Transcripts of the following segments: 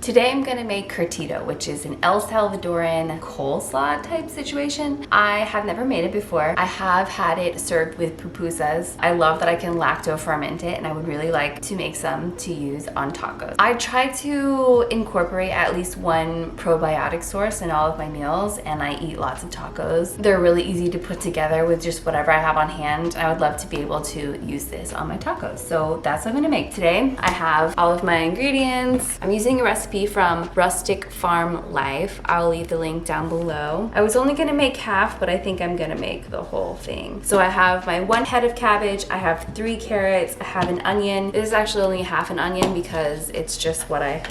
Today I'm gonna make curtido, which is an El Salvadoran coleslaw type situation. I have never made it before. I have had it served with pupusas. I love that I can lacto-ferment it, and I would really like to make some to use on tacos. I try to incorporate at least one probiotic source in all of my meals, and I eat lots of tacos. They're really easy to put together with just whatever I have on hand. I would love to be able to use this on my tacos. So that's what I'm gonna make today. I have all of my ingredients. I'm using a recipe from Rustic Farm Life. I'll leave the link down below. I was only gonna make half, but I think I'm gonna make the whole thing. So I have my 1 head of cabbage, I have 3 carrots, I have an onion. This is actually only half an onion because it's just what I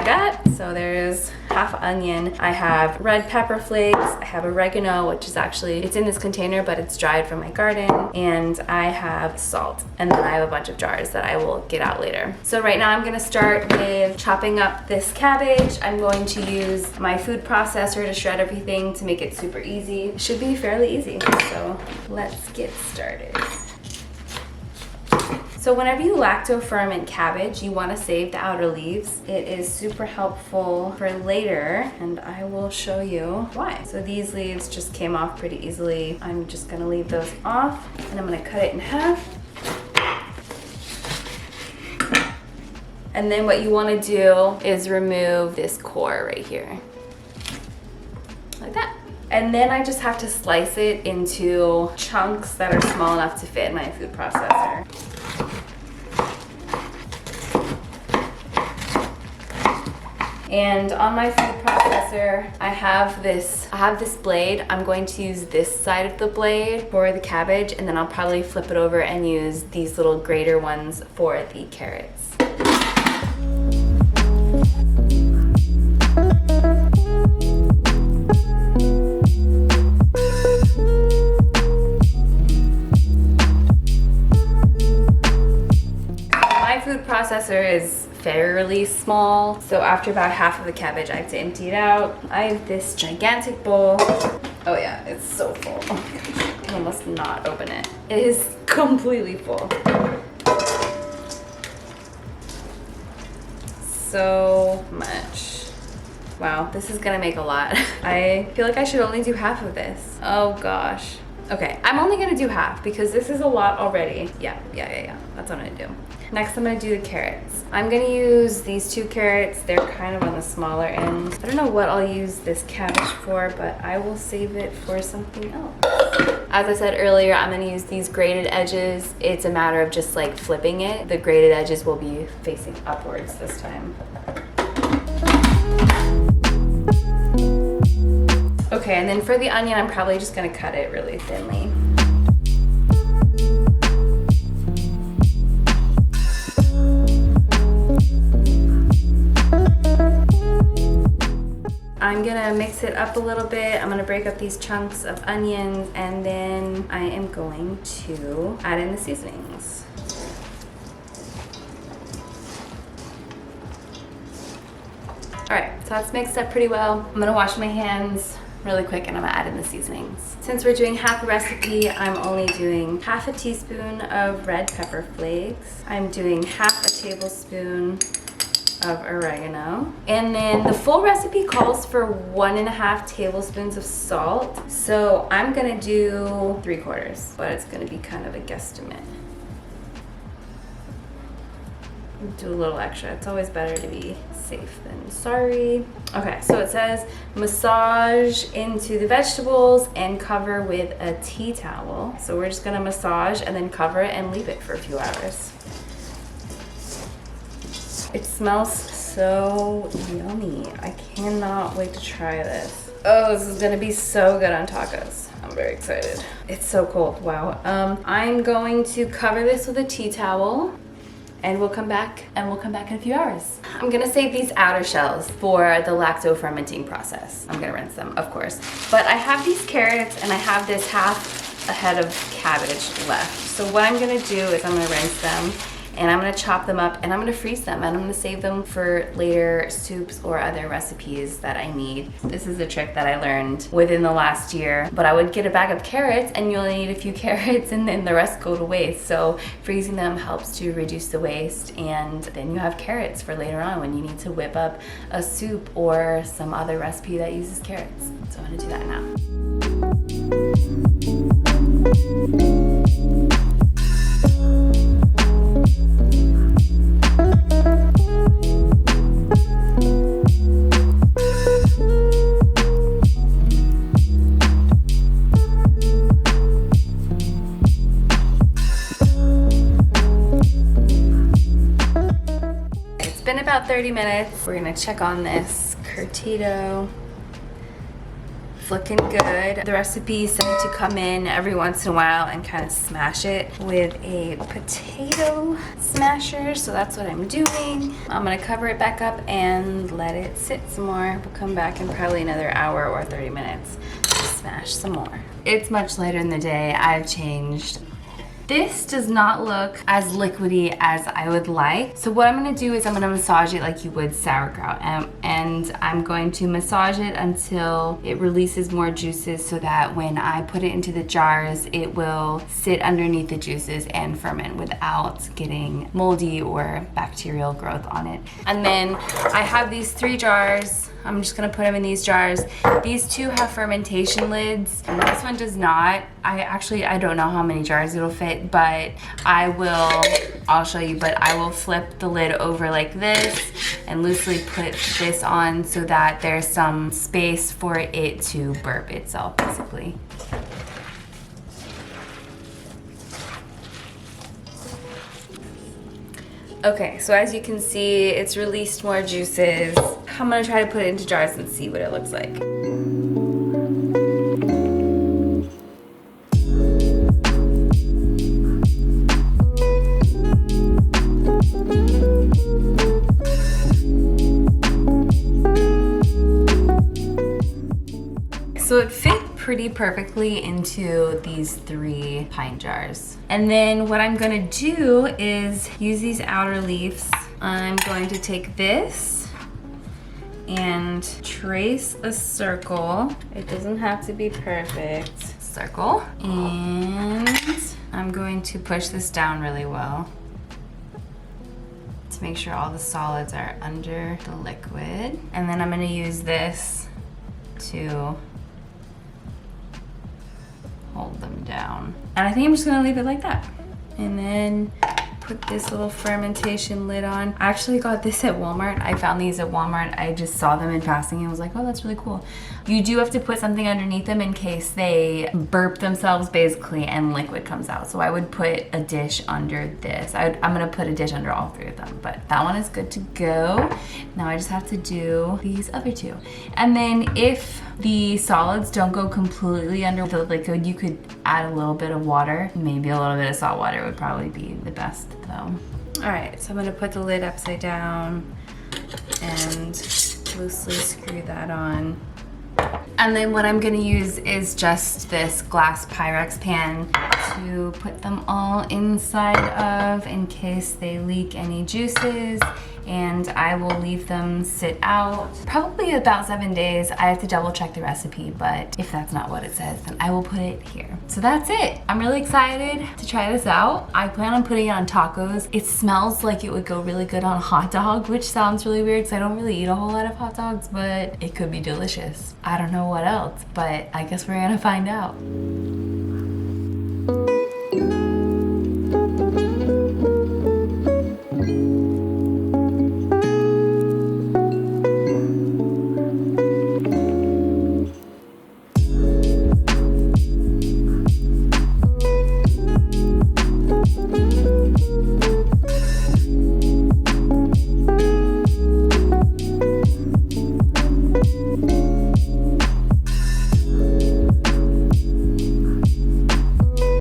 got. So there's half onion. I have red pepper flakes, I have oregano, which is actually, it's in this container, but it's dried from my garden, and I have salt. And then I have a bunch of jars that I will get out later. So right now I'm gonna start with chopping up this cabbage. I'm going to use my food processor to shred everything to make it super easy. It should be fairly easy, so let's get started. So whenever you lacto-ferment cabbage, you want to save the outer leaves. It is super helpful for later, and I will show you why. So these leaves just came off pretty easily. I'm just going to leave those off, and I'm going to cut it in half. And then what you want to do is remove this core right here, like that. And then I just have to slice it into chunks that are small enough to fit in my food processor. And on my food processor, I have this blade. I'm going to use this side of the blade for the cabbage, and then I'll probably flip it over and use these little grater ones for the carrots. My food processor is fairly small, so after about half of the cabbage I have to empty it out. I have this gigantic bowl. Oh yeah, it's so full. Oh my gosh, I can almost not open it. It is completely full. So much. Wow, this is gonna make a lot. I feel like I should only do half of this. Oh gosh. Okay, I'm only gonna do half because this is a lot already. Yeah, that's what I'm gonna do. Next, I'm gonna do the carrots. I'm gonna use these 2 carrots. They're kind of on the smaller end. I don't know what I'll use this cabbage for, but I will save it for something else. As I said earlier, I'm gonna use these grated edges. It's a matter of just like flipping it. The grated edges will be facing upwards this time. Okay, and then for the onion, I'm probably just gonna cut it really thinly. I'm gonna mix it up a little bit. I'm gonna break up these chunks of onions, and then I am going to add in the seasonings. All right, so that's mixed up pretty well. I'm gonna wash my hands really quick, and I'm gonna add in the seasonings. Since we're doing half a recipe, I'm only doing half a teaspoon of red pepper flakes. I'm doing half a tablespoon of oregano. And then the full recipe calls for 1.5 tablespoons of salt. So I'm gonna do 3/4, but it's gonna be kind of a guesstimate. Do a little extra. It's always better to be safe than sorry. Okay, so it says massage into the vegetables and cover with a tea towel. So we're just gonna massage and then cover it and leave it for a few hours. It smells so yummy. I cannot wait to try this. Oh, this is gonna be so good on tacos. I'm very excited. It's so cold, wow. I'm going to cover this with a tea towel, and we'll come back in a few hours. I'm gonna save these outer shells for the lacto-fermenting process. I'm gonna rinse them, of course. But I have these carrots, and I have this half a head of cabbage left. So what I'm gonna do is I'm gonna rinse them, and I'm gonna chop them up and I'm gonna freeze them and I'm gonna save them for later soups or other recipes that I need. This is a trick that I learned within the last year, but I would get a bag of carrots and you only need a few carrots and then the rest go to waste. So freezing them helps to reduce the waste, and then you have carrots for later on when you need to whip up a soup or some other recipe that uses carrots. So I'm gonna do that now. It's been about 30 minutes. We're gonna check on this Curtido. It's looking good. The recipe said to come in every once in a while and kind of smash it with a potato smasher, so that's what I'm doing. I'm gonna cover it back up and let it sit some more. We'll come back in probably another hour or 30 minutes to smash some more. It's much later in the day. I've changed. This does not look as liquidy as I would like. So what I'm gonna do is I'm gonna massage it like you would sauerkraut. And I'm going to massage it until it releases more juices so that when I put it into the jars, it will sit underneath the juices and ferment without getting moldy or bacterial growth on it. And then I have these 3 jars. I'm just gonna put them in these jars. These 2 have fermentation lids, and this one does not. I don't know how many jars it'll fit, but I'll show you, but I will flip the lid over like this and loosely put this on so that there's some space for it to burp itself, basically. Okay, so as you can see, it's released more juices. I'm gonna try to put it into jars and see what it looks like. So it fit pretty perfectly into these 3 pint jars. And then what I'm gonna do is use these outer leaves. I'm going to take this and trace a circle. It doesn't have to be perfect. Circle. And I'm going to push this down really well to make sure all the solids are under the liquid. And then I'm gonna use this to hold them down. And I think I'm just gonna leave it like that. And then put this little fermentation lid on. I actually got this at Walmart. I found these at Walmart. I just saw them in passing and was like, oh, that's really cool. You do have to put something underneath them in case they burp themselves basically and liquid comes out. So I would put a dish under this. I'm gonna put a dish under all 3 of them, but that one is good to go. Now I just have to do these other 2. And then if the solids don't go completely under the liquid, you could add a little bit of water. Maybe a little bit of salt water would probably be the best though. All right, so I'm gonna put the lid upside down and loosely screw that on. And then what I'm gonna use is just this glass Pyrex pan to put them all inside of in case they leak any juices. And I will leave them sit out probably about 7 days. I have to double check the recipe, but if that's not what it says, then I will put it here. So that's it. I'm really excited to try this out. I plan on putting it on tacos. It smells like it would go really good on a hot dog, which sounds really weird because I don't really eat a whole lot of hot dogs, but it could be delicious. I don't know what else, but I guess we're gonna find out.